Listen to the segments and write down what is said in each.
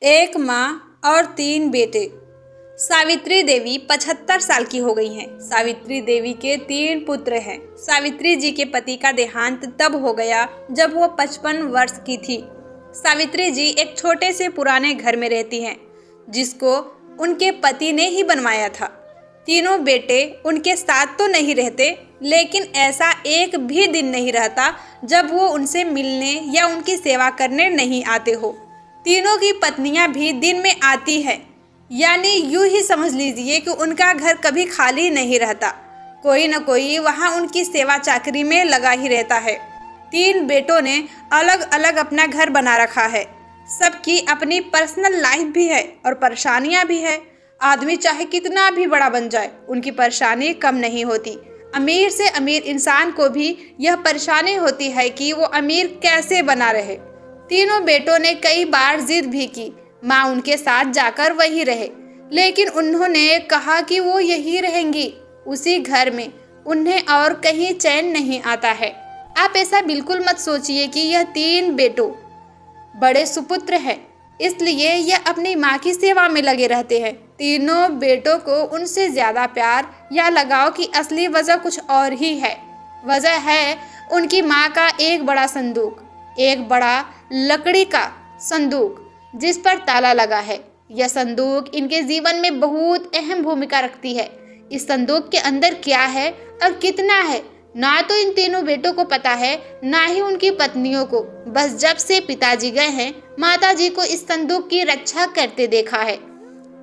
एक माँ और तीन बेटे। सावित्री देवी 75 साल की हो गई हैं। सावित्री देवी के तीन पुत्र हैं। सावित्री जी के पति का देहांत तब हो गया जब वो 55 वर्ष की थी। सावित्री जी एक छोटे से पुराने घर में रहती हैं, जिसको उनके पति ने ही बनवाया था। तीनों बेटे उनके साथ तो नहीं रहते, लेकिन ऐसा एक भी दिन नहीं रहता जब वो उनसे मिलने या उनकी सेवा करने नहीं आते हो। तीनों की पत्नियां भी दिन में आती है, यानी यूं ही समझ लीजिए कि उनका घर कभी खाली नहीं रहता। कोई न कोई वहां उनकी सेवा चाकरी में लगा ही रहता है। तीन बेटों ने अलग अलग अपना घर बना रखा है। सबकी अपनी पर्सनल लाइफ भी है और परेशानियां भी है। आदमी चाहे कितना भी बड़ा बन जाए, उनकी परेशानी कम नहीं होती। अमीर से अमीर इंसान को भी यह परेशानी होती है कि वो अमीर कैसे बना रहे। तीनों बेटों ने कई बार जिद भी की माँ उनके साथ जाकर वहीं रहे, लेकिन उन्होंने कहा कि वो यहीं रहेंगी, उसी घर में। उन्हें और कहीं चैन नहीं आता है। आप ऐसा बिल्कुल मत सोचिए कि यह तीन बेटों बड़े सुपुत्र हैं, इसलिए यह अपनी माँ की सेवा में लगे रहते हैं। तीनों बेटों को उनसे ज़्यादा प्यार या लगाव की असली वजह कुछ और ही है। वजह है उनकी माँ का एक बड़ा संदूक, एक बड़ा लकड़ी का संदूक जिस पर ताला लगा है। यह संदूक इनके जीवन में बहुत अहम भूमिका रखती है। इस संदूक के अंदर क्या है और कितना है, ना तो इन तीनों बेटों को पता है, ना ही उनकी पत्नियों को। बस जब से पिताजी गए हैं, माताजी को इस संदूक की रक्षा करते देखा है,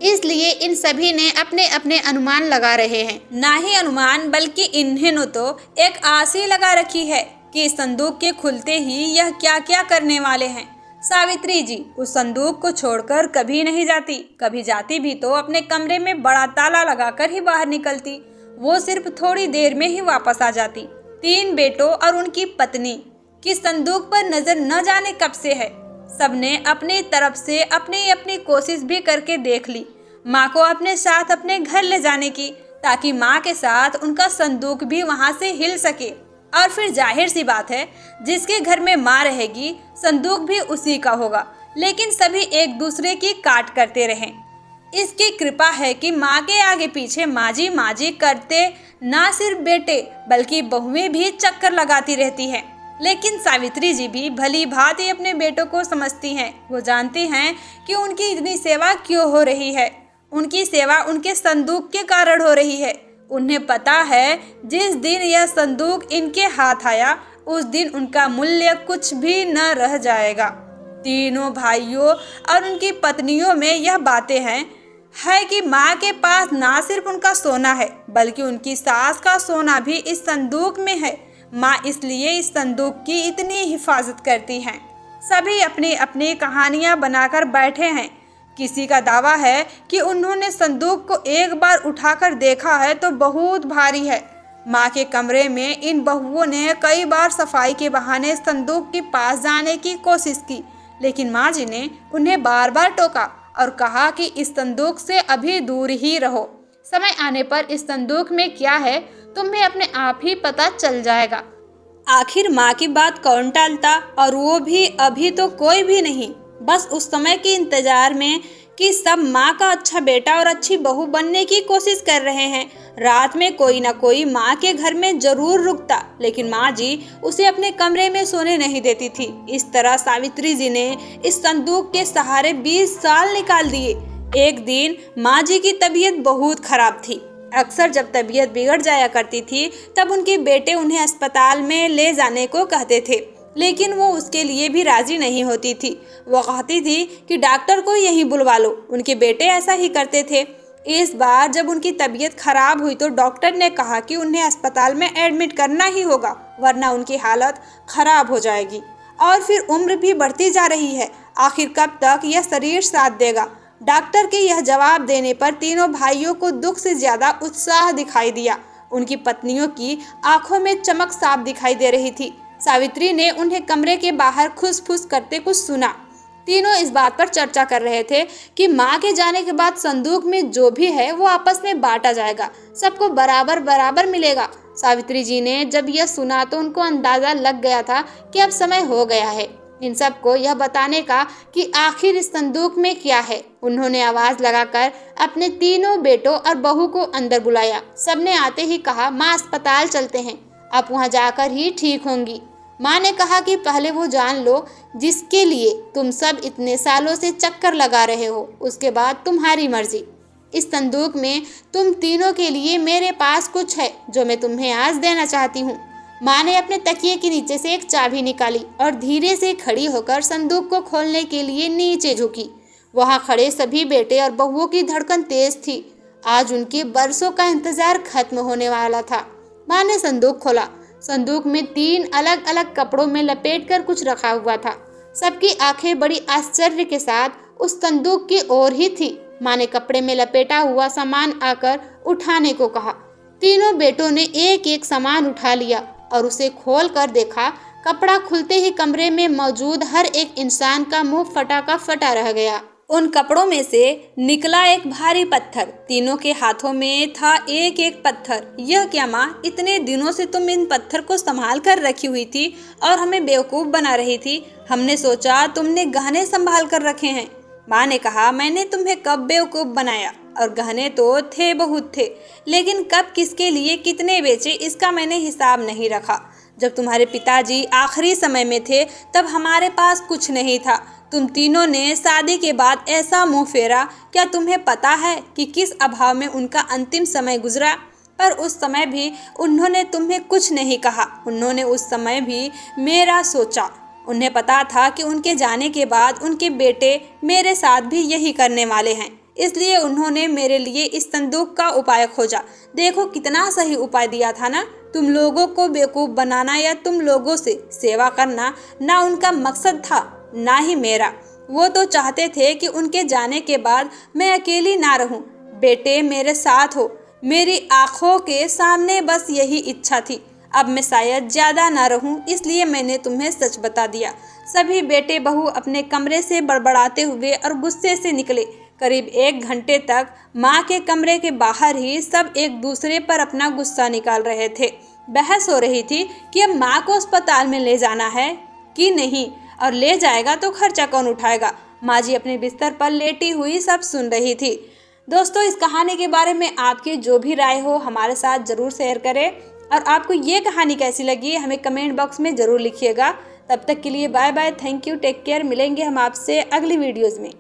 इसलिए इन सभी ने अपने अपने अनुमान लगा रहे हैं। ना ही अनुमान, बल्कि इन्होंने तो एक आस ही लगा रखी है कि इस संदूक के खुलते ही यह क्या क्या करने वाले हैं। सावित्री जी उस संदूक को छोड़कर कभी नहीं जाती। कभी जाती भी तो अपने कमरे में बड़ा ताला लगाकर ही बाहर निकलती। वो सिर्फ थोड़ी देर में ही वापस आ जाती। तीन बेटों और उनकी पत्नी की संदूक पर नजर न जाने कब से है। सबने अपनी तरफ से अपनी अपनी कोशिश भी करके देख ली माँ को अपने साथ अपने घर ले जाने की, ताकि माँ के साथ उनका संदूक भी वहाँ से हिल सके। और फिर जाहिर सी बात है, जिसके घर में माँ रहेगी, संदूक भी उसी का होगा। लेकिन सभी एक दूसरे की काट करते रहें। इसकी कृपा है कि माँ के आगे पीछे माजी करते ना सिर्फ बेटे बल्कि बहुएं भी चक्कर लगाती रहती हैं। लेकिन सावित्री जी भी भली भांति अपने बेटों को समझती हैं। वो जानती हैं कि उनकी इतनी सेवा क्यों हो रही है। उनकी सेवा उनके संदूक के कारण हो रही है। उन्हें पता है जिस दिन यह संदूक इनके हाथ आया, उस दिन उनका मूल्य कुछ भी न रह जाएगा। तीनों भाइयों और उनकी पत्नियों में यह बातें है कि माँ के पास ना सिर्फ उनका सोना है, बल्कि उनकी सास का सोना भी इस संदूक में है। माँ इसलिए इस संदूक की इतनी हिफाजत करती हैं। सभी अपनी अपनी कहानियाँ बनाकर बैठे हैं। किसी का दावा है कि उन्होंने संदूक को एक बार उठाकर देखा है तो बहुत भारी है। माँ के कमरे में इन बहुओं ने कई बार सफाई के बहाने संदूक के पास जाने की कोशिश की, लेकिन माँ जी ने उन्हें बार बार टोका और कहा कि इस संदूक से अभी दूर ही रहो। समय आने पर इस संदूक में क्या है तुम्हें अपने आप ही पता चल जाएगा। आखिर माँ की बात कौन टालता, और वो भी अभी तो कोई भी नहीं। बस उस समय के इंतजार में कि सब माँ का अच्छा बेटा और अच्छी बहू बनने की कोशिश कर रहे हैं। रात में कोई ना कोई माँ के घर में जरूर रुकता, लेकिन माँ जी उसे अपने कमरे में सोने नहीं देती थी। इस तरह सावित्री जी ने इस संदूक के सहारे 20 साल निकाल दिए। एक दिन माँ जी की तबीयत बहुत खराब थी। अक्सर जब तबीयत बिगड़ जाया करती थी, तब उनके बेटे उन्हें अस्पताल में ले जाने को कहते थे, लेकिन वो उसके लिए भी राजी नहीं होती थी। वो कहती थी कि डॉक्टर को यहीं बुलवा लो। उनके बेटे ऐसा ही करते थे। इस बार जब उनकी तबीयत खराब हुई तो डॉक्टर ने कहा कि उन्हें अस्पताल में एडमिट करना ही होगा, वरना उनकी हालत खराब हो जाएगी। और फिर उम्र भी बढ़ती जा रही है, आखिर कब तक यह शरीर साथ देगा। डॉक्टर के यह जवाब देने पर तीनों भाइयों को दुख से ज़्यादा उत्साह दिखाई दिया। उनकी पत्नियों की आंखों में चमक साफ दिखाई दे रही थी। सावित्री ने उन्हें कमरे के बाहर खुस-फुस करते कुछ सुना। तीनों इस बात पर चर्चा कर रहे थे कि माँ के जाने के बाद संदूक में जो भी है वो आपस में बांटा जाएगा, सबको बराबर बराबर मिलेगा। सावित्री जी ने जब यह सुना तो उनको अंदाजा लग गया था कि अब समय हो गया है। इन सबको यह बताने का कि आखिर इस संदूक में क्या है। उन्होंने आवाज़ लगाकर अपने तीनों बेटों और बहू को अंदर बुलाया। सबने आते ही कहा, माँ अस्पताल चलते हैं, आप वहाँ जाकर ही ठीक होंगी। माँ ने कहा कि पहले वो जान लो जिसके लिए तुम सब इतने सालों से चक्कर लगा रहे हो, उसके बाद तुम्हारी मर्जी। इस संदूक में तुम तीनों के लिए मेरे पास कुछ है जो मैं तुम्हें आज देना चाहती हूँ। माँ ने अपने तकिए के नीचे से एक चाबी निकाली और धीरे से खड़ी होकर संदूक को खोलने के लिए नीचे झुकी। वहाँ खड़े सभी बेटे और बहुओं की धड़कन तेज थी। आज उनके बरसों का इंतजार खत्म होने वाला था। माँ ने संदूक खोला। संदूक में 3 अलग अलग कपड़ों में लपेट कर कुछ रखा हुआ था। सबकी आंखें बड़ी आश्चर्य के साथ उस संदूक की ओर ही थी। माँ ने कपड़े में लपेटा हुआ सामान आकर उठाने को कहा। तीनों बेटों ने एक एक सामान उठा लिया और उसे खोल कर देखा। कपड़ा खुलते ही कमरे में मौजूद हर एक इंसान का मुंह फटा का फटा रह गया। उन कपड़ों में से निकला एक भारी पत्थर। तीनों के हाथों में था एक एक पत्थर। यह क्या माँ, इतने दिनों से तुम इन पत्थर को संभाल कर रखी हुई थी और हमें बेवकूफ़ बना रही थी। हमने सोचा तुमने गहने संभाल कर रखे हैं। माँ ने कहा, मैंने तुम्हें कब बेवकूफ़ बनाया, और गहने तो थे, बहुत थे, लेकिन कब किसके लिए कितने बेचे इसका मैंने हिसाब नहीं रखा। जब तुम्हारे पिताजी आखिरी समय में थे तब हमारे पास कुछ नहीं था। तुम तीनों ने शादी के बाद ऐसा मुंह फेरा। क्या तुम्हें पता है कि किस अभाव में उनका अंतिम समय गुजरा? पर उस समय भी उन्होंने तुम्हें कुछ नहीं कहा। उन्होंने उस समय भी मेरा सोचा। उन्हें पता था कि उनके जाने के बाद उनके बेटे मेरे साथ भी यही करने वाले हैं, इसलिए उन्होंने मेरे लिए इस संदूक का उपाय खोजा। देखो कितना सही उपाय दिया था ना। तुम लोगों को बेवकूफ़ बनाना या तुम लोगों से सेवा करना ना उनका मकसद था, ना ही मेरा। वो तो चाहते थे कि उनके जाने के बाद मैं अकेली ना रहूं, बेटे मेरे साथ हो। मेरी आँखों के सामने बस यही इच्छा थी। अब मैं शायद ज़्यादा ना रहूं, इसलिए मैंने तुम्हें सच बता दिया। सभी बेटे बहू अपने कमरे से बड़बड़ाते हुए और गुस्से से निकले। करीब 1 घंटे तक माँ के कमरे के बाहर ही सब एक दूसरे पर अपना गुस्सा निकाल रहे थे। बहस हो रही थी कि अब माँ को अस्पताल में ले जाना है कि नहीं, और ले जाएगा तो खर्चा कौन उठाएगा। माँ जी अपने बिस्तर पर लेटी हुई सब सुन रही थी। दोस्तों, इस कहानी के बारे में आपकी जो भी राय हो हमारे साथ ज़रूर शेयर करें, और आपको ये कहानी कैसी लगी हमें कमेंट बॉक्स में ज़रूर लिखिएगा। तब तक के लिए bye bye, thank you, take care. मिलेंगे हम आपसे अगली वीडियोज़ में।